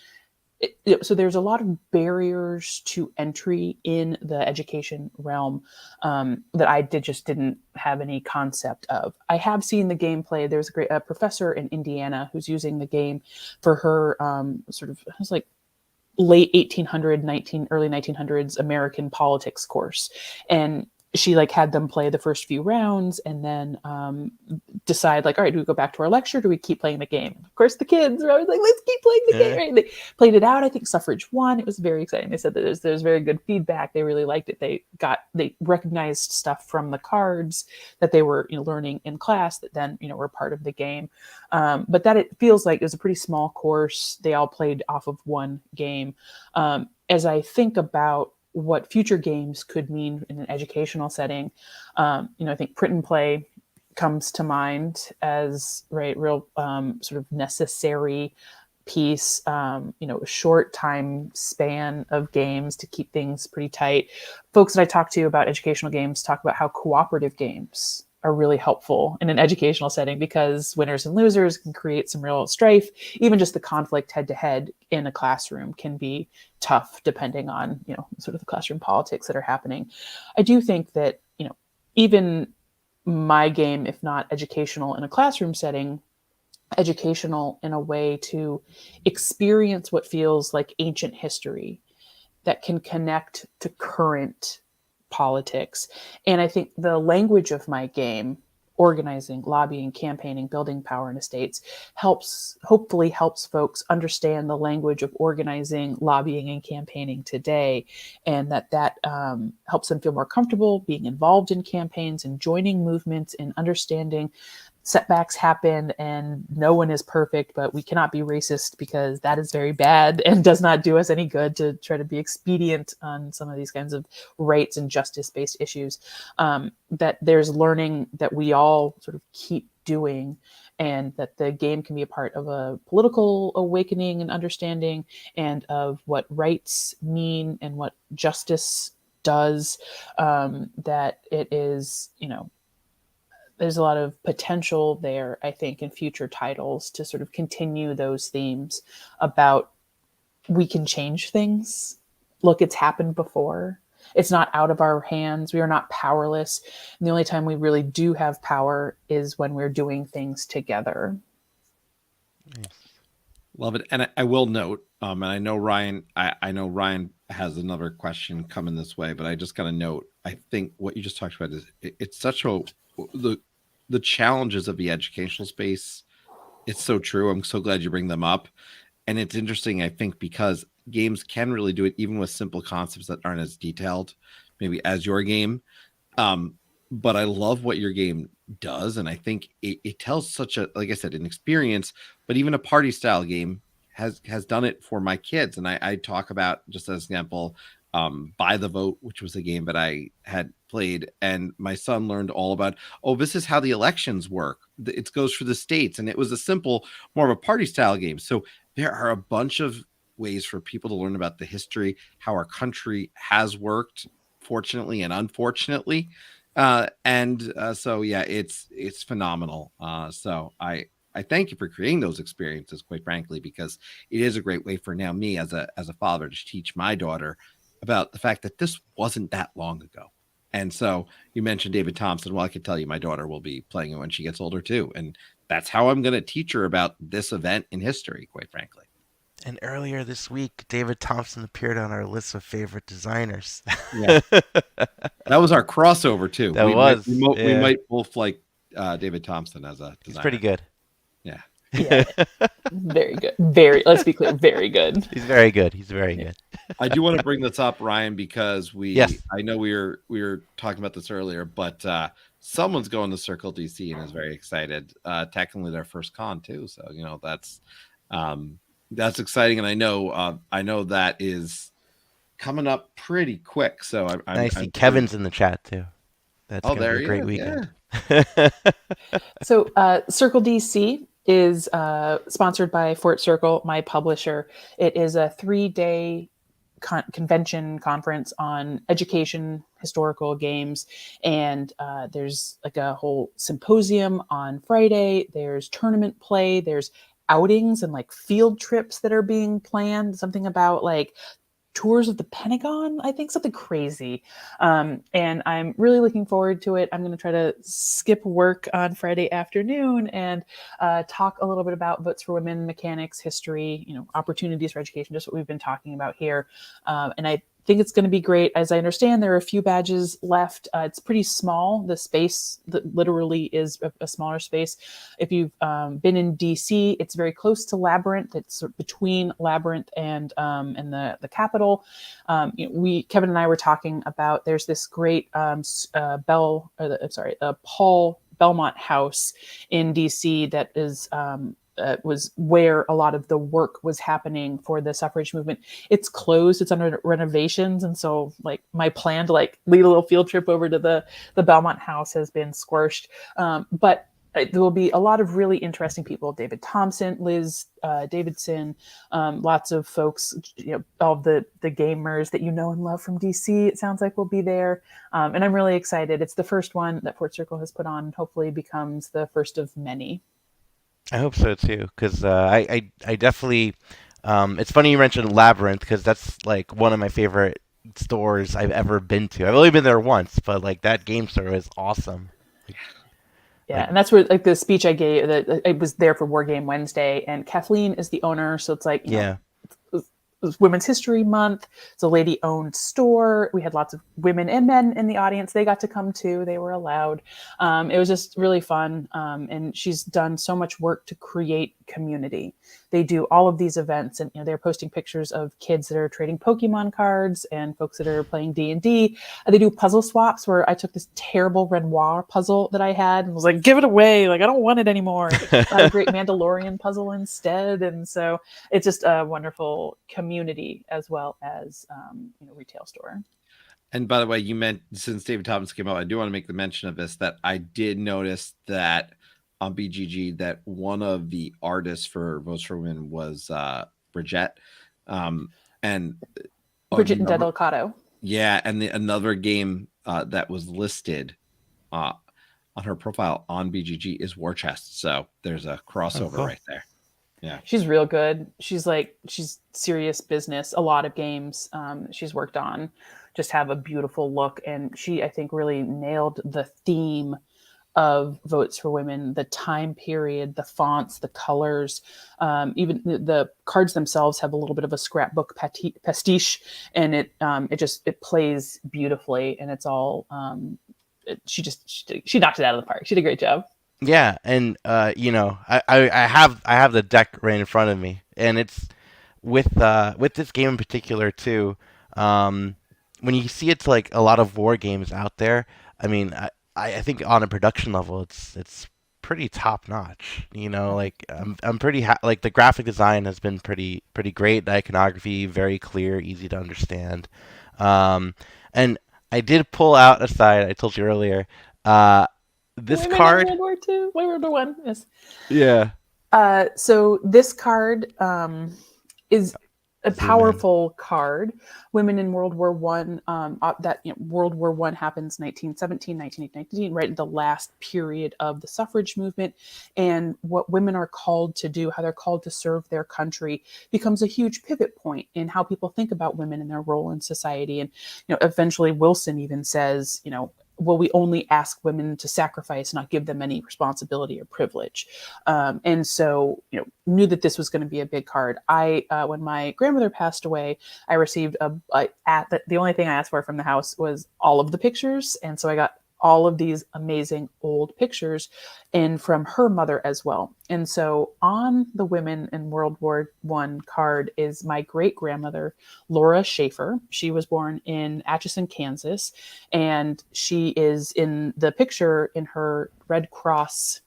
so there's a lot of barriers to entry in the education realm that I didn't have any concept of. I have seen the gameplay. There's a professor in Indiana who's using the game for her sort of, it was like late 1800, early 1900s American politics course. And she like had them play the first few rounds and then decide like, all right, do we go back to our lecture? Do we keep playing the game? Of course, the kids are always like, let's keep playing the game. Right? They played it out. I think suffrage won. It was very exciting. They said that there's very good feedback. They really liked it. They recognized stuff from the cards that they were learning in class that then were part of the game. But that it feels like it was a pretty small course. They all played off of one game. As I think about what future games could mean in an educational setting, I think print and play comes to mind as real sort of necessary piece. A short time span of games to keep things pretty tight. Folks that I talk to about educational games talk about how cooperative games are really helpful in an educational setting because winners and losers can create some real strife. Even just the conflict head to head in a classroom can be tough depending on, sort of the classroom politics that are happening. I do think that, even my game, if not educational in a classroom setting, educational in a way to experience what feels like ancient history that can connect to current politics. And I think the language of my game, organizing, lobbying, campaigning, building power in estates, hopefully helps folks understand the language of organizing, lobbying, and campaigning today, and that helps them feel more comfortable being involved in campaigns and joining movements and understanding setbacks happen and no one is perfect, but we cannot be racist because that is very bad and does not do us any good to try to be expedient on some of these kinds of rights and justice-based issues. That there's learning that we all sort of keep doing, and that the game can be a part of a political awakening and understanding and of what rights mean and what justice does. That it is, there's a lot of potential there, I think, in future titles to sort of continue those themes about we can change things. Look, it's happened before. It's not out of our hands. We are not powerless. And the only time we really do have power is when we're doing things together. Nice. Love it. And I will note, and I know Ryan has another question coming this way, but I just got to note, I think what you just talked about is it's such the challenges of the educational space. It's so true. I'm so glad you bring them up. And it's interesting, I think, because games can really do it even with simple concepts that aren't as detailed, maybe as your game. But I love what your game does. And I think it tells such a, like I said, an experience, but even a party style game has done it for my kids. And I talk about, just as an example, By the Vote, which was a game that I had played, and my son learned all about, this is how the elections work. It goes for the states. And it was a simple, more of a party style game. So there are a bunch of ways for people to learn about the history, how our country has worked, fortunately and unfortunately. So yeah, it's phenomenal. So I thank you for creating those experiences, quite frankly, because it is a great way for now me as a father to teach my daughter about the fact that this wasn't that long ago. And so you mentioned David Thompson. Well, I can tell you my daughter will be playing it when she gets older too. And that's how I'm going to teach her about this event in history, quite frankly. And earlier this week, David Thompson appeared on our list of favorite designers. Yeah. That was our crossover too. We might both like David Thompson as a designer. He's pretty good. Yeah. Yeah. Very good. Let's be clear, very good. He's very good. He's very good. I do want to bring this up, Ryan, because Yes. I know we were talking about this earlier, but someone's going to Circle DC and is very excited. Technically their first con too. So, that's exciting. And I know that is coming up pretty quick. So I see Kevin's in the chat too. That's going to be a great weekend. Yeah. So Circle DC is sponsored by Fort Circle, my publisher. It is a 3-day conference on education, historical games, and there's like a whole symposium on Friday. There's tournament play. There's outings and like field trips that are being planned. Something about like tours of the Pentagon, I think, something crazy. And I'm really looking forward to it. I'm going to try to skip work on Friday afternoon and talk a little bit about Votes for Women, mechanics, history, opportunities for education, just what we've been talking about here. And I think it's going to be great. As I understand, there are a few badges left. It's pretty small. The space that literally is a smaller space. If you've been in DC, it's very close to Labyrinth. It's between Labyrinth and the Capitol. Kevin and I were talking about. There's this great Paul Belmont House in DC that is. Was where a lot of the work was happening for the suffrage movement. It's closed. It's under renovations. And so like my plan to like lead a little field trip over to the Belmont House has been squashed. But there will be a lot of really interesting people. David Thompson, Liz Davidson, lots of folks, all the gamers that and love from DC, it sounds like will be there. And I'm really excited. It's the first one that Fort Circle has put on, and hopefully becomes the first of many. I hope so too, because I definitely. It's funny you mentioned Labyrinth because that's like one of my favorite stores I've ever been to. I've only been there once, but like that game store is awesome. Yeah, and that's where like the speech I gave. That I was there for War Game Wednesday, and Kathleen is the owner, so it's like yeah. It was Women's History Month. It's a lady-owned store. We had lots of women and men in the audience. They got to come too. They were allowed. It was just really fun. And she's done so much work to create community. They do all of these events, and they're posting pictures of kids that are trading Pokemon cards and folks that are playing D&D. They do puzzle swaps where I took this terrible Renoir puzzle that I had and was like, give it away. Like, I don't want it anymore. I had a great Mandalorian puzzle instead. And so it's just a wonderful community as well as retail store. And by the way, you meant since David Thompson came out, I do want to make the mention of this, that I did notice that on BGG that one of the artists for Votes for Women was Bridget. And Bridget and Delgado. Yeah, and another game that was listed on her profile on BGG is War Chest. So there's a crossover right there. Yeah, she's real good. She's serious business. A lot of games she's worked on just have a beautiful look, and she, I think, really nailed the theme of Votes for Women, the time period, the fonts, the colors, even the cards themselves have a little bit of a scrapbook pastiche, and it plays beautifully, and it's all she knocked it out of the park. She did a great job. Yeah, and I have the deck right in front of me, and it's with this game in particular too. When you see it's like a lot of war games out there, I mean, I think on a production level, it's pretty top notch. Like I'm pretty like the graphic design has been pretty great. The iconography very clear, easy to understand. And I did pull out a side. I told you earlier. This Women card. in World War II, World War I. Yes. Yeah. So this card is a powerful card. Women in World War One. World War One happens 1917, 1919, right in the last period of the suffrage movement, and what women are called to do, how they're called to serve their country, becomes a huge pivot point in how people think about women and their role in society. And eventually Wilson even says, will we only ask women to sacrifice, not give them any responsibility or privilege? And so, knew that this was going to be a big card. When my grandmother passed away, I received the only thing I asked for from the house was all of the pictures. And so I got all of these amazing old pictures and from her mother as well. And so on the Women in World War I card is my great grandmother, Laura Schaefer. She was born in Atchison, Kansas, and she is in the picture in her Red Cross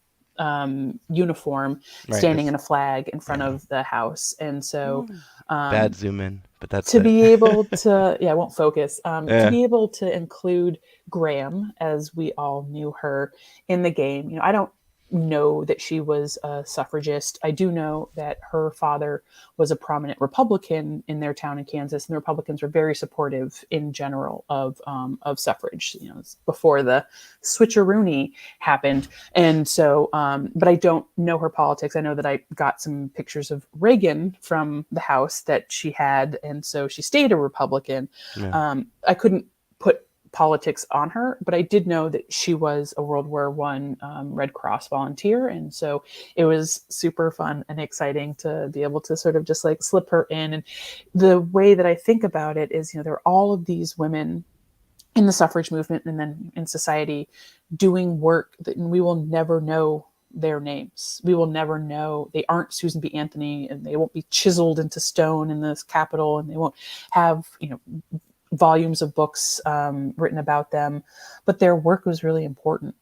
uniform, standing in a flag in front of the house. And so bad zoom in, but that's to be able to, I won't focus, to be able to include Graham, as we all knew her, in the game. I don't know that she was a suffragist. I do know that her father was a prominent Republican in their town in Kansas, and the Republicans were very supportive in general of suffrage. You know, before the switcheroony happened, and so. But I don't know her politics. I know that I got some pictures of Reagan from the house that she had, and so she stayed a Republican. Yeah. I couldn't put politics on her, but I did know that she was a World War One Red Cross volunteer, and so it was super fun and exciting to be able to sort of just like slip her in. And the way that I think about it is, you know, there are all of these women in the suffrage movement and then in society doing work that we will never know their names. We will never know. They aren't Susan B. Anthony, and they won't be chiseled into stone in this Capitol, and they won't have, you know, volumes of books written about them, but their work was really important.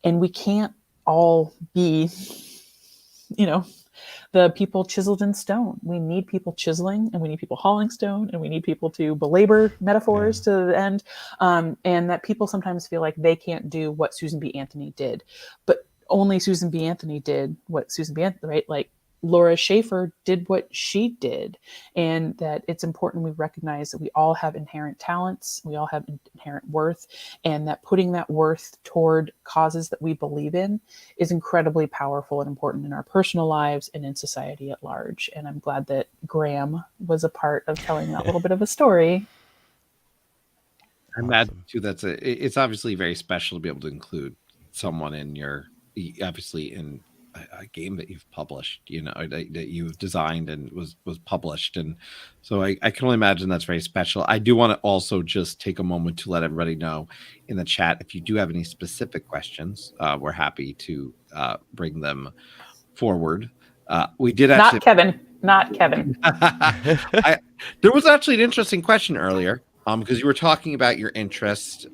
And we can't all be, you know, the people chiseled in stone. We need people chiseling, and we need people hauling stone, and we need people to belabor metaphors to the end. And that people sometimes feel like they can't do what Susan B. Anthony did, but only Susan B. Anthony did what Susan B. Anthony, right? Like Laura Schaefer did what she did, and that it's important we recognize that we all have inherent talents, we all have inherent worth, and that putting that worth toward causes that we believe in is incredibly powerful and important in our personal lives and in society at large. And I'm glad that Graham was a part of telling that little bit of a story. I imagine too it's obviously very special to be able to include someone in your, obviously in a game that you've published, you know, that you've designed and was published. And so I can only imagine that's very special. I do want to also just take a moment to let everybody know in the chat, if you do have any specific questions, we're happy to bring them forward. We did actually not Kevin. There was actually an interesting question earlier, because you were talking about your interest,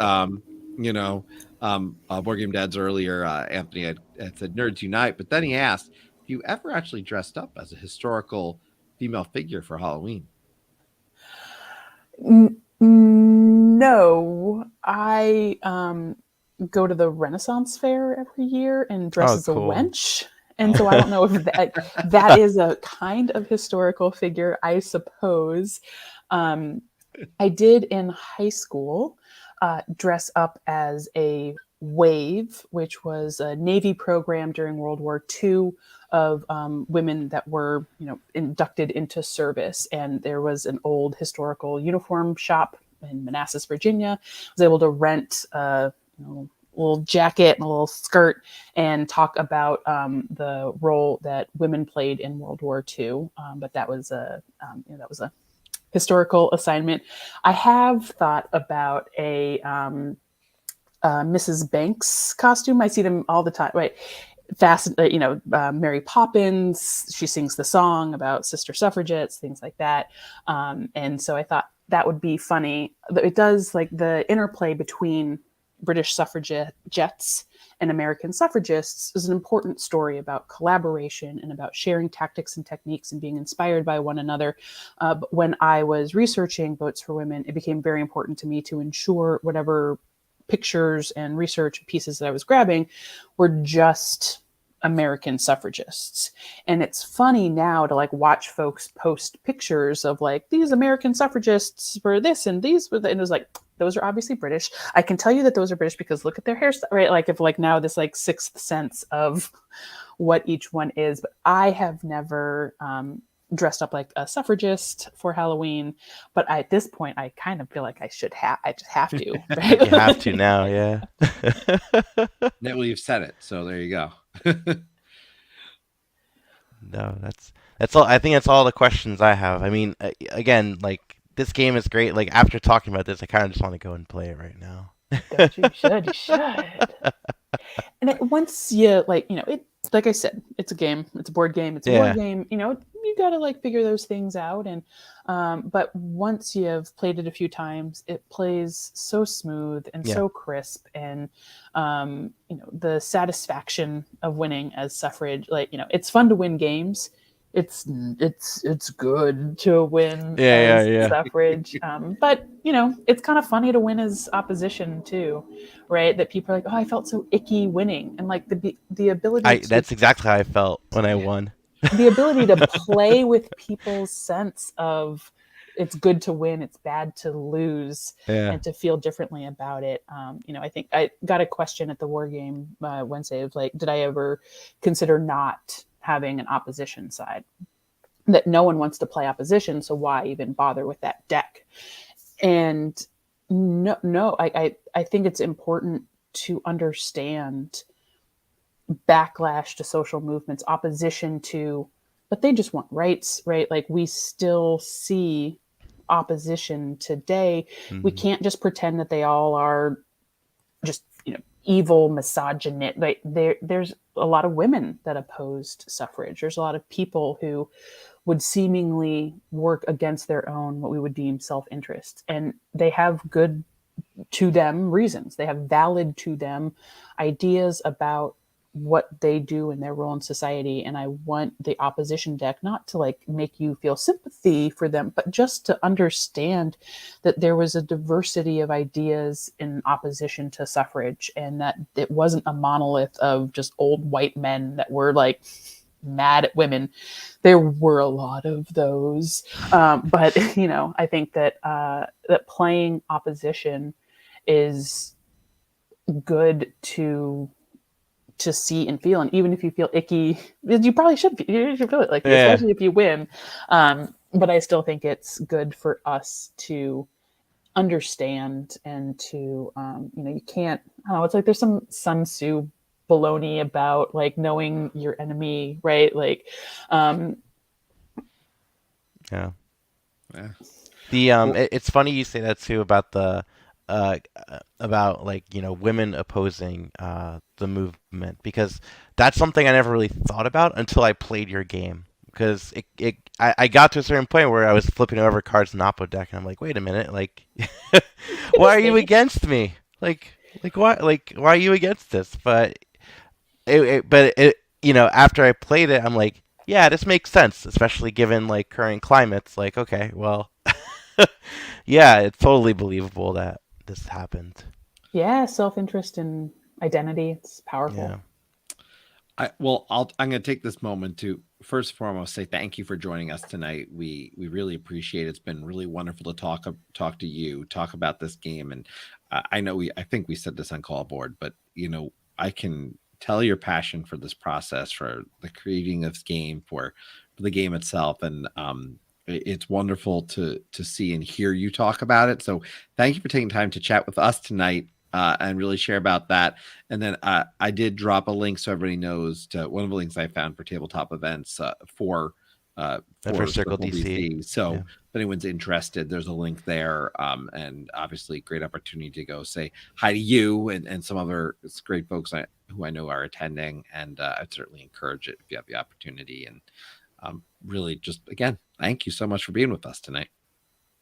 you know, Board Game Dads earlier, Anthony had said Nerds Unite, but then he asked, "Have you ever actually dressed up as a historical female figure for Halloween?" No, I go to the Renaissance Fair every year and dress as a wench. And so I don't know if that is a kind of historical figure, I suppose. I did in high school dress up as a wave, which was a Navy program during World War II of women that were, you know, inducted into service. And there was an old historical uniform shop in Manassas, Virginia. I was able to rent a little jacket and a little skirt and talk about the role that women played in World War II. But that was a historical assignment. I have thought about a Mrs. Banks costume. I see them all the time. Right. Mary Poppins, she sings the song about sister suffragettes, things like that. And so I thought that would be funny. It does, like, the interplay between British suffragettes and American suffragists is an important story about collaboration and about sharing tactics and techniques and being inspired by one another. But when I was researching Votes for Women, it became very important to me to ensure whatever pictures and research pieces that I was grabbing were just American suffragists. And it's funny now to like watch folks post pictures of like these American suffragists for this and these were and it was like, those are obviously British. I can tell you that those are British because look at their hairstyle, right? Like if like now this like sixth sense of what each one is. But I have never dressed up like a suffragist for Halloween, but at this point I kind of feel like I just have to. Right? You have to now, yeah. Well, you've said it, so there you go. No, that's all. I think that's all the questions I have. I mean, again, like this game is great. Like after talking about this, I kind of just want to go and play it right now. You should. And once you like, you know, it, like I said, it's a game, it's a board game, it's a board game, you know, you got to like figure those things out. And, but once you've played it a few times, it plays so smooth and so crisp. And, you know, the satisfaction of winning as suffrage, like, you know, it's fun to win games. it's good to win Yeah, as yeah, suffrage, but it's kind of funny to win as opposition too, right? That people are like, oh, I felt so icky winning, and like the ability to that's exactly how I felt when I won. the ability to play with people's sense of it's good to win, it's bad to lose, Yeah. and to feel differently about it. I think I got a question at the war game Wednesday of like, did I ever consider not having an opposition side? That no one wants to play opposition, so why even bother with that deck? And no, I think it's important to understand backlash to social movements, opposition to, but they just want rights, right? Like we still see opposition today. We Mhm. can't just pretend that they all are just, evil, misogynist. Like there's a lot of women that opposed suffrage. There's a lot of people who would seemingly work against their own, what we would deem self-interest. And they have good to them reasons. They have valid to them ideas about what they do in their role in society. And I want the opposition deck not to like make you feel sympathy for them, but just to understand that there was a diversity of ideas in opposition to suffrage, and that it wasn't a monolith of just old white men that were like mad at women. There were a lot of those, but I think that that playing opposition is good to see and feel. And even if you feel icky, you probably you should feel it, like Yeah. especially if you win. But I still think it's good for us to understand and to you can't, I don't know, it's like there's some Sun Tzu baloney about like knowing your enemy, right? Like Yeah. Yeah. It's funny you say that too about the uh about like women opposing the movement, because that's something I never really thought about until I played your game. Because I got to a certain point where I was flipping over cards in the Oppo deck, and I'm like, wait a minute, like, it why is are you me. against me? Why are you against this? But after I played it, I'm like, yeah, this makes sense, especially given like current climates. Like, okay, well, yeah, it's totally believable that this happened. Yeah, self-interest and identity, it's Yeah, powerful. I'm going to take this moment to first and foremost say thank you for joining us tonight. We really appreciate it. It's been really wonderful to talk to you, talk about this game, and I think we said this on call board, but I can tell your passion for this process, for the creating of this game, for the game itself, and it's wonderful to see and hear you talk about it. So thank you for taking time to chat with us tonight, and really share about that. And then I did drop a link so everybody knows to one of the links I found for tabletop events for for Circle Circle DC. DC. So Yeah, if anyone's interested, there's a link there. And obviously, great opportunity to go say hi to you and some other great folks who I know are attending. And I'd certainly encourage it if you have the opportunity. And really, just again, thank you so much for being with us tonight.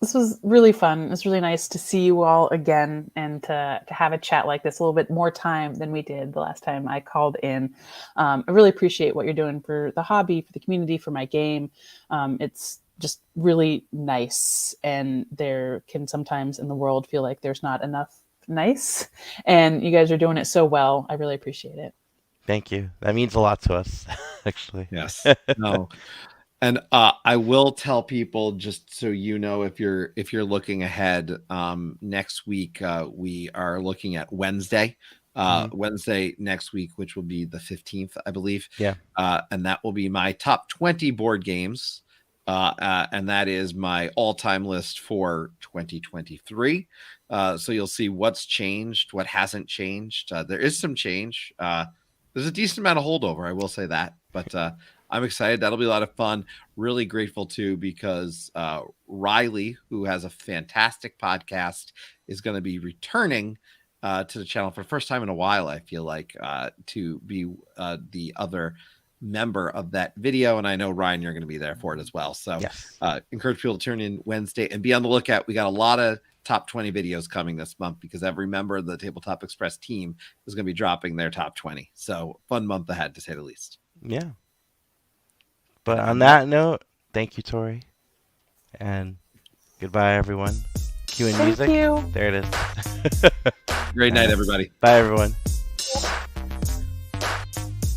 This was really fun. It's really nice to see you all again, and to have a chat like this a little bit more time than we did the last time I called in. I really appreciate what you're doing for the hobby, for the community, for my game. It's just really nice, and there can sometimes in the world feel like there's not enough nice, and you guys are doing it so well. I really appreciate it. thank you. That means a lot to us, actually. Yes. No. And I will tell people, just so you know, if you're looking ahead, next week we are looking at Wednesday, Mhm. Wednesday next week, which will be the 15th, I believe, Yeah. and that will be my top 20 board games, and that is my all-time list for 2023. So you'll see what's changed, what hasn't changed. There is some change. There's a decent amount of holdover, I will say that, but I'm excited. That'll be a lot of fun. Really grateful too, because Riley, who has a fantastic podcast, is going to be returning to the channel for the first time in a while. I feel like to be the other member of that video, and I know Ryan, you're going to be there for it as well. So Yes. encourage people to turn in Wednesday and be on the lookout. We got a lot of top 20 videos coming this month, because every member of the Tabletop Express team is going to be dropping their top 20. So fun month ahead, to say the least. Yeah. But on that note, thank you, Tori, and goodbye, everyone. Cue in Thank music. you. There it is. Great night, everybody. Bye, everyone.